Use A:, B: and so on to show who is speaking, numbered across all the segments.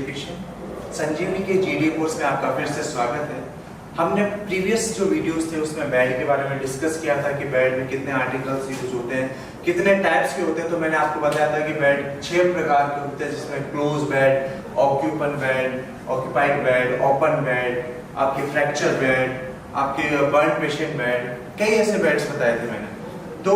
A: Education. संजीवनी के GD course में आपका फिर से स्वागत है। हमने प्रीवियस जो वीडियोस थे उसमें बेड के बारे में डिस्कस किया था कि बेड में कितने आर्टिकल्स यूज होते हैं, कितने टाइप्स के होते हैं। तो मैंने आपको बताया था कि बेड 6 प्रकार के होते हैं, जिसमें close bed, occupant bed, occupied bed, open bed, आपके फ्रैक्चर बेड, आपके बर्न पेशेंट बेड, कई ऐसे बेड्स बताए थे मैंने। तो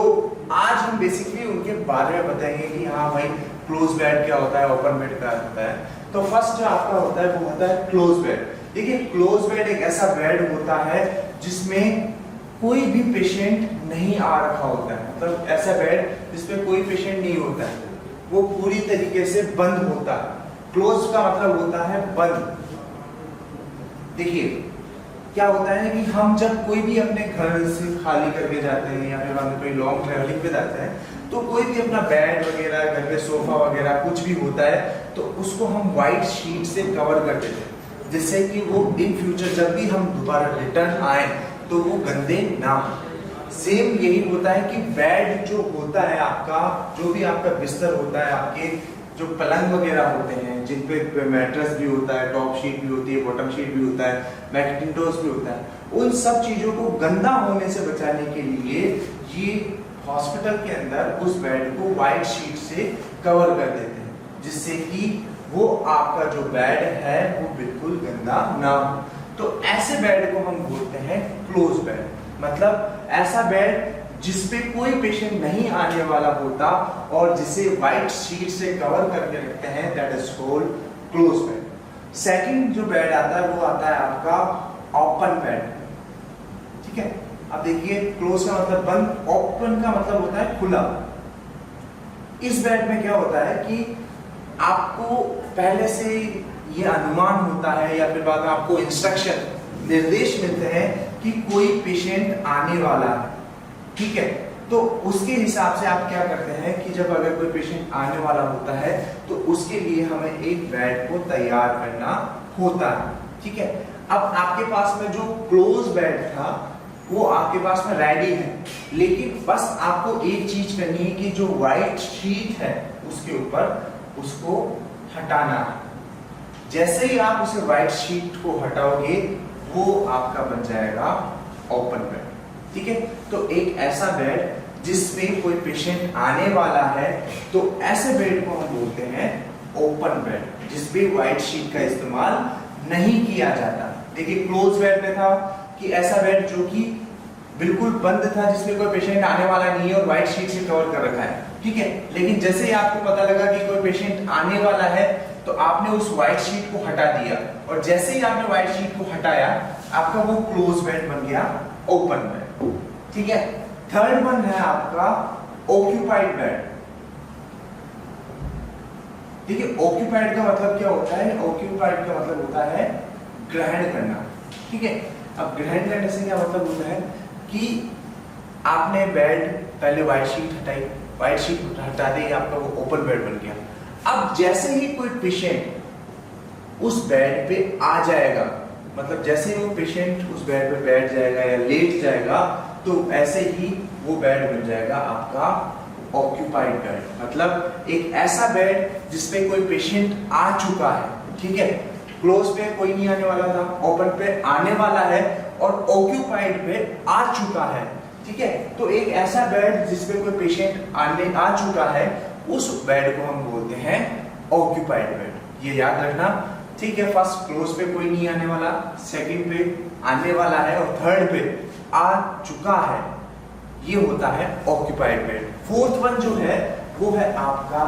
A: आज हम बेसिकली उनके बारे में बताएंगे कि हाँ भाई क्लोज बेड क्या होता है, ओपन बेड क्या होता है। तो फर्स्ट जो आपका होता है वो होता है क्लोज बेड। देखिए क्लोज बेड एक ऐसा बेड होता है जिसमें कोई भी पेशेंट नहीं आ रखा होता है, मतलब ऐसा बेड जिसमें कोई पेशेंट नहीं होता है, वो पूरी तरीके से बंद होता है। क्लोज का मतलब होता है बंद। देखिए क्या होता है कि हम जब कोई भी अपने घर से खाली करके जाते हैं या फिर हम कोई लॉन्ग ट्रैवलिंग पे जाते हैं तो कोई भी अपना बेड वगैरह, घर पे सोफा वगैरह कुछ भी होता है तो उसको हम व्हाइट शीट से कवर कर देते हैं, जिससे कि वो इन फ्यूचर जब भी हम दोबारा रिटर्न आए तो वो गंदे ना हो। सेम यही होता है कि बेड जो होता है आपका, जो भी आपका बिस्तर होता है, आपके जो पलंग वगैरह होते हैं जिन पे मैट्रेस भी होता है, टॉप शीट भी होती है, बॉटम शीट भी होता है, मैकिंटोश भी होता है, उन सब चीजों को गंदा होने से बचाने के लिए ये हॉस्पिटल के अंदर उस बेड को व्हाइट शीट से कवर कर देते हैं, जिससे कि वो आपका जो बेड है वो बिल्कुल गंदा ना हो। तो ऐसे बेड को हम बोलते हैं क्लोज बेड, मतलब ऐसा बेड जिसपे कोई पेशेंट नहीं आने वाला होता और जिसे व्हाइट शीट से कवर करके रखते हैं, that is called close bed. Second जो बेड आता है वो आता है आपका ओपन बेड। ठीक है, अब देखिए क्लोज का मतलब बंद, ओपन का मतलब होता है खुला। इस बेड में क्या होता है कि आपको पहले से ये अनुमान होता है या फिर बाद में आपको इंस्ट्रक्शन, निर्देश मिलते हैं कि कोई पेशेंट आने वाला है। ठीक है, तो उसके हिसाब से आप क्या करते हैं कि जब अगर कोई पेशेंट आने वाला होता है तो उसके लिए हमें एक बेड को तैयार करना होता है। ठीक है, अब आपके पास में जो क्लोज बेड था वो आपके पास में रेडी है, लेकिन बस आपको एक चीज करनी है कि जो व्हाइट शीट है उसके ऊपर उसको हटाना है। जैसे ही आप उसे व्हाइट शीट को हटाओगे वो आपका बन जाएगा ओपन बेड। ठीक है, तो एक ऐसा बेड जिसमें कोई पेशेंट आने वाला है तो ऐसे बेड को हम बोलते हैं ओपन बेड, जिसमें व्हाइट शीट का इस्तेमाल नहीं किया जाता। देखिए क्लोज बेड में था कि ऐसा बेड जो कि बिल्कुल बंद था, जिसमें कोई पेशेंट आने वाला नहीं है और व्हाइट शीट से कवर कर रखा है। ठीक है, लेकिन जैसे ही आपको पता लगा कि कोई पेशेंट आने वाला है तो आपने उस व्हाइट शीट को हटा दिया, और जैसे ही आपने व्हाइट शीट को हटाया आपका वो क्लोज बेड बन गया ओपन बेड। ठीक है, थर्ड वन है आपका ऑक्यूपाइड बेड। देखिए ऑक्यूपाइड का मतलब क्या होता है, ऑक्यूपाइड का मतलब होता है ग्रहण करना। ठीक है, अब ग्रहण करने से क्या मतलब होता है कि आपने बेड पहले व्हाइट शीट हटाई, व्हाइट शीट हटाते ही आपका वो ओपन बेड बन गया। अब जैसे ही कोई पेशेंट उस बेड पे आ जाएगा, मतलब जैसे ही वो पेशेंट उस बेड पे बैठ जाएगा या लेट जाएगा तो ऐसे ही वो बेड बन जाएगा आपका ऑक्यूपाइड बेड, मतलब एक ऐसा बेड जिसमें कोई पेशेंट आ चुका है। ठीक है, क्लोज पे कोई नहीं आने वाला था, ओपन पे आने वाला है और ऑक्यूपाइड पे आ चुका है। ठीक है, तो एक ऐसा बेड जिसमें कोई पेशेंट आ चुका है उस बेड को हम बोलते हैं ऑक्यूपाइड बेड। ये याद रखना। ठीक है, फर्स्ट क्लोज पे कोई नहीं आने वाला, सेकंड पे आने वाला है और थर्ड पे आ चुका है, ये होता है ऑक्यूपाइड बेड। फोर्थ वन जो है वो है आपका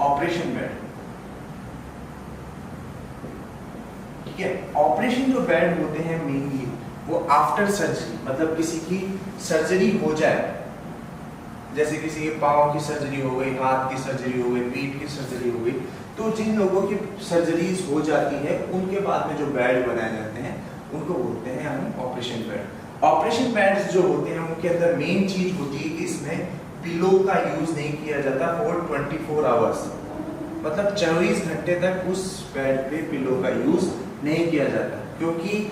A: ऑपरेशन बेड। ठीक है, ऑपरेशन जो बेड होते हैं मेनली वो आफ्टर सर्जरी, मतलब किसी की सर्जरी हो जाए, जैसे किसी के पाँव की सर्जरी हो गई, हाथ की सर्जरी हो गई, पीठ की सर्जरी हो गई, तो जिन लोगों की सर्जरीज हो जाती है उनके बाद में जो बेड बनाए जाते हैं उनको बोलते हैं हम ऑपरेशन बेड। ऑपरेशन बेड्स जो होते हैं उनके अंदर मेन चीज होती है कि इसमें पिलो का यूज नहीं किया जाता फॉर 24 आवर्स, मतलब 24 घंटे तक उस बेड पे पिलो का यूज नहीं किया जाता, क्योंकि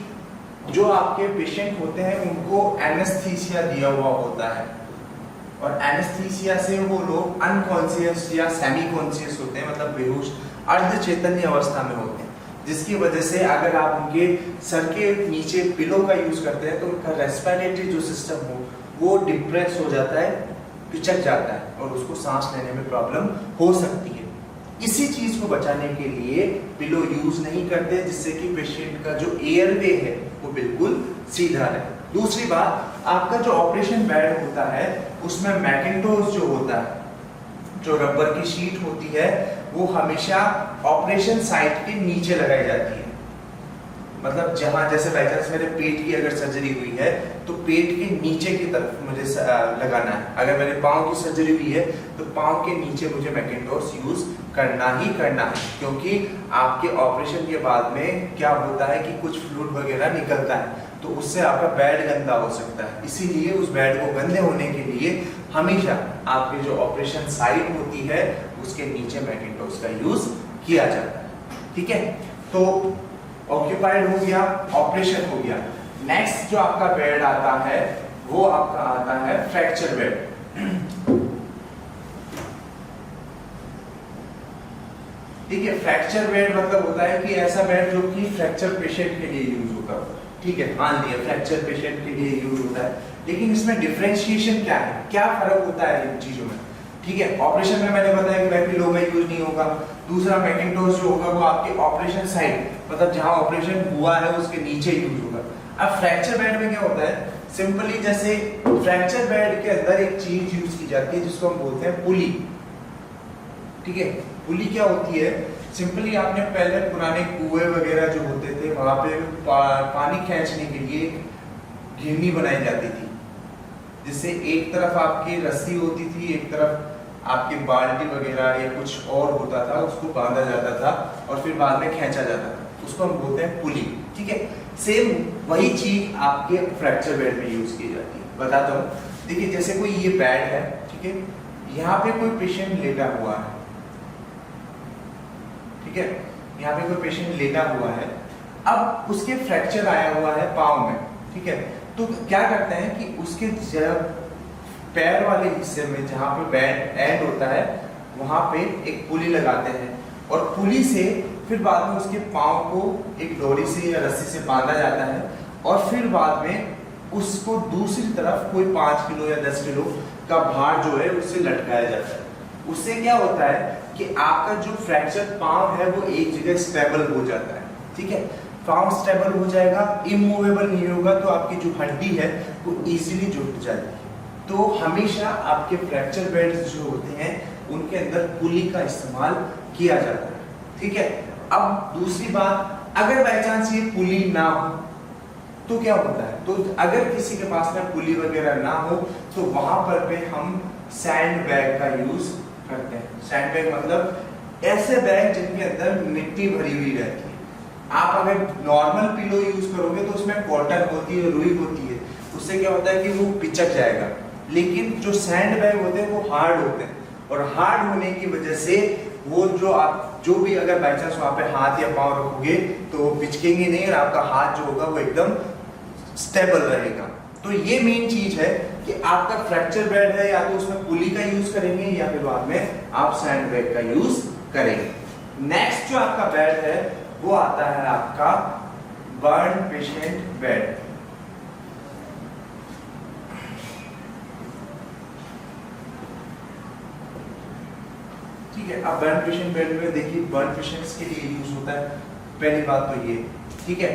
A: जो आपके पेशेंट होते हैं उनको एनेस्थीसिया दिया हुआ होता है और एनेस्थीसिया से वो लोग अनकॉन्शियस या सेमी कॉन्शियस होते हैं, मतलब बेहोश अर्ध चैतन्य अवस्था में होते हैं, जिसकी वजह से अगर आप उनके सर के नीचे पिलो का यूज करते हैं तो उनका रेस्पिरेटरी जो सिस्टम हो वो डिप्रेस हो जाता है, पिचक जाता है और उसको सांस लेने में प्रॉब्लम हो सकती है। इसी चीज को बचाने के लिए पिलो यूज नहीं करते, जिससे कि पेशेंट का जो एयरवे है वो बिल्कुल सीधा रहे। दूसरी बात, आपका जो ऑपरेशन बेड होता है उसमें मैकिन्टोश जो होता है, जो रबर की शीट होती है, वो हमेशा ऑपरेशन साइट के नीचे लगाई जाती है। मतलब जहां जैसे बाई चांस मेरे पेट की अगर सर्जरी हुई है तो पेट के नीचे की तरफ मुझे लगाना है। अगर मेरे पाँव की सर्जरी हुई है तो पाँव के नीचे मुझे मैकिन्टोश यूज करना ही करना है, क्योंकि आपके ऑपरेशन के बाद में क्या होता है कि कुछ फ्लूइड वगैरह निकलता है, तो उससे आपका बेड गंदा हो सकता है। इसीलिए उस बेड को गंदे होने के लिए हमेशा आपके जो ऑपरेशन साइट होती है उसके नीचे मैकिन्टोश का यूज किया जाता है। ठीक है, तो ऑक्यूपाइड हो गया, ऑपरेशन हो गया। नेक्स्ट जो आपका बेड आता है वो आपका आता है फ्रैक्चर बेड। ठीक है, फ्रैक्चर बेड मतलब होता है कि ऐसा बेड जो कि फ्रैक्चर पेशेंट के लिए यूज होता है। ठीक है, मान लिया फ्रैक्चर पेशेंट के लिए यूज होता है, लेकिन इसमें डिफरेंशिएशन क्या है, क्या फर्क होता है इन चीजों में। ठीक है, ऑपरेशन में मैंने बताया कि पिलो में यूज नहीं होगा। दूसरा मैकिन्टोश जो होगा वो आपके ऑपरेशन साइड, मतलब जहां ऑपरेशन हुआ है उसके नीचे यूज होगा। अब फ्रैक्चर बेड में क्या होता है, सिंपली जैसे फ्रैक्चर बेड के अंदर एक चीज यूज की जाती है जिसको हम बोलते हैं पुली। ठीक है, पुली क्या होती है, सिंपली आपने पहले पुराने कुएं वगैरह जो होते थे वहां पे पानी खींचने के लिए घिरनी बनाई जाती थी, जिससे एक तरफ आपकी रस्सी होती थी, एक तरफ आपकी बाल्टी वगैरह या कुछ और होता था, उसको बांधा जाता था और फिर बाद में खींचा जाता था, उसको हम बोलते हैं पुली। ठीक है, सेम वही चीज आपके फ्रैक्चर बेड में यूज की जाती है। बताता हूँ, देखिए जैसे कोई ये बेड है, ठीक है, यहाँ पे कोई पेशेंट लेटा हुआ है। ठीक है, यहाँ पे कोई पेशेंट लेटा हुआ है, अब उसके फ्रैक्चर आया हुआ है पाँव में। ठीक है, तो क्या करते हैं कि उसके जब पैर वाले हिस्से में जहाँ पे बेड एंड होता है वहां पे एक पुली लगाते हैं और पुली से फिर बाद में उसके पाँव को एक डोरी से या रस्सी से बांधा जाता है और फिर बाद में उसको दूसरी तरफ कोई 5 किलो या 10 किलो का भार जो है उससे लटकाया जाता है। उससे क्या होता है कि आपका जो फ्रैक्चर पाँव है वो एक जगह स्टेबल हो जाता है। ठीक है, पाँव स्टेबल हो जाएगा, इमूवेबल नहीं होगा, तो आपकी जो हड्डी है वो इजीली जुट जाएगी। तो हमेशा आपके फ्रैक्चर बेड्स जो होते हैं उनके अंदर पुली का इस्तेमाल किया जाता है। ठीक है, अब दूसरी बात, अगर बाय चांस ये पुली ना हो तो क्या होता है, तो अगर किसी के पास में पुली वगैरह ना हो तो वहां पर पे हम सैंड बैग का यूज करते हैं। सैंड बैग मतलब ऐसे बैग जिनके अंदर मिट्टी भरी हुई रहती है। आप अगर नॉर्मल पिलो यूज करोगे तो उसमें कॉटन होती है, रुई होती है, उससे क्या होता है कि वो पिचक जाएगा। लेकिन जो सैंड बैग होते हैं वो हार्ड होते हैं और हार्ड होने की वजह से वो जो आप जो भी अगर बाई चांस वहां पे हाथ या पाँव रखोगे तो वो पिचकेंगे नहीं और आपका हाथ जो होगा वो एकदम स्टेबल रहेगा। तो ये मेन चीज है कि आपका फ्रैक्चर बेड है, या तो उसमें पुली का यूज करेंगे या फिर बाद में आप सैंड बैग का यूज करेंगे। नेक्स्ट जो आपका बेड है वो आता है आपका बर्न पेशेंट बेड। ठीक है, अब बर्न पेशेंट बेड में देखिए बर्न पेशेंट्स के लिए यूज होता है, पहली बात तो ये। ठीक है,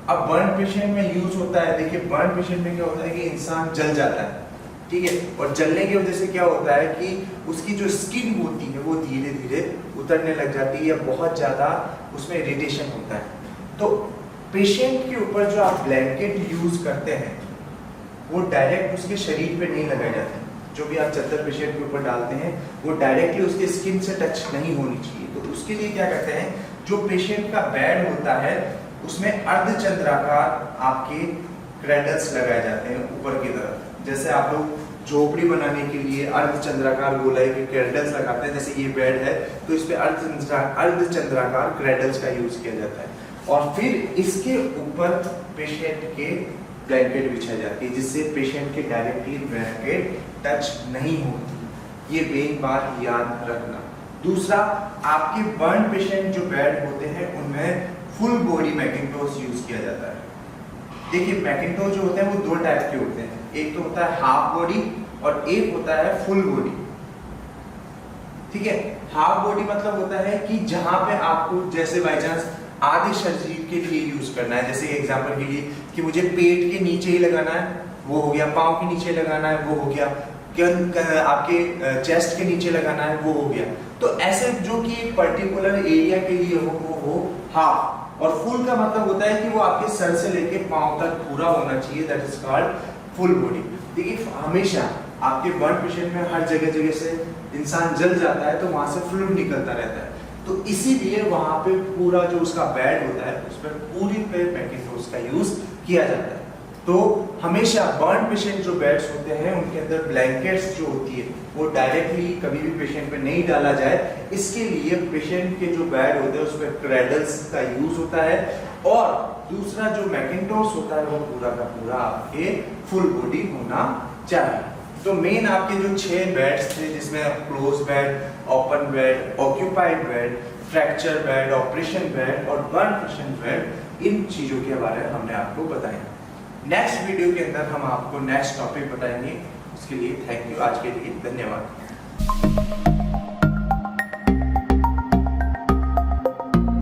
A: अब बर्न पेशेंट में यूज होता है, देखिए बर्न पेशेंट में क्या होता है कि इंसान जल जाता है। ठीक है, और जलने की वजह से क्या होता है कि उसकी जो स्किन होती है वो धीरे धीरे उतरने लग जाती है या बहुत ज्यादा उसमें इरिटेशन होता है। तो पेशेंट के ऊपर जो आप ब्लैंकेट यूज करते हैं वो डायरेक्ट उसके शरीर पे नहीं लगाए जाते। जो भी आप चादर पेशेंट के ऊपर डालते हैं वो डायरेक्टली उसके स्किन से टच नहीं होनी चाहिए। तो उसके लिए क्या करते हैं, जो पेशेंट का बेड होता है उसमें अर्धचंद्राकार आपके क्रेडल्स लगाए जाते हैं ऊपर की तरफ। जैसे आप लोग झोपड़ी बनाने के लिए अर्धचंद्राकार गोलाई के क्रेडल्स लगाते हैं, जैसे ये बेड है तो इस पे अर्धचंद्राकार क्रेडल्स का यूज किया जाता है और फिर इसके ऊपर पेशेंट के ब्लैंकेट बिछाई जाती है जिससे पेशेंट के डायरेक्टली ब्लैंकेट टच नहीं होती। ये मेन बात याद रखना। दूसरा, आपके बर्न पेशेंट जो बेड होते हैं उनमें फुल बॉडी मैकिंटोश यूज किया जाता है। देखिए मैकिंटोश जो होते हैं वो 2 टाइप के होते हैं, एक तो होता है हाफ बॉडी और एक होता है फुल बॉडी। ठीक है, हाफ बॉडी मतलब होता है कि जहां पे आपको जैसे बाई चांस आधे शरीर के लिए यूज करना है, जैसे एग्जांपल के लिए कि मुझे पेट के नीचे ही लगाना है, वो हो गया, पाँव के नीचे लगाना है, वो हो गया, आपके चेस्ट के नीचे लगाना है, वो हो गया। तो ऐसे जो कि एक पर्टिकुलर एरिया के लिए हो वो हो हाफ, और फुल का मतलब होता है कि वो आपके सर से लेके पाँव तक पूरा होना चाहिए, that is called full body. देखिए हमेशा आपके बर्न पेशेंट में हर जगह से इंसान जल जाता है तो वहां से फ्लूइड निकलता रहता है, तो इसीलिए वहां पे पूरा जो उसका बेड होता है उस पर पूरी पे मैकिंटोश का यूज किया जाता है। तो हमेशा बर्न पेशेंट जो बेड्स होते हैं उनके अंदर ब्लैंकेट्स जो होती है वो डायरेक्टली कभी भी पेशेंट पे नहीं डाला जाए, इसके लिए पेशेंट के जो बेड होते हैं उस पर क्रेडल्स का यूज होता है। और दूसरा जो मैकिंटोश होता है वो पूरा का पूरा आपके फुल बॉडी होना चाहिए। तो मेन आपके जो 6 बेड्स थे जिसमें close bed, open bed, occupied bed, fracture bed, operation bed और बर्न पेशेंट बेड, इन चीजों के बारे में हमने आपको बताया। नेक्स्ट वीडियो के अंदर हम आपको नेक्स्ट टॉपिक बताएंगे, उसके लिए थैंक यू, आज के लिए धन्यवाद।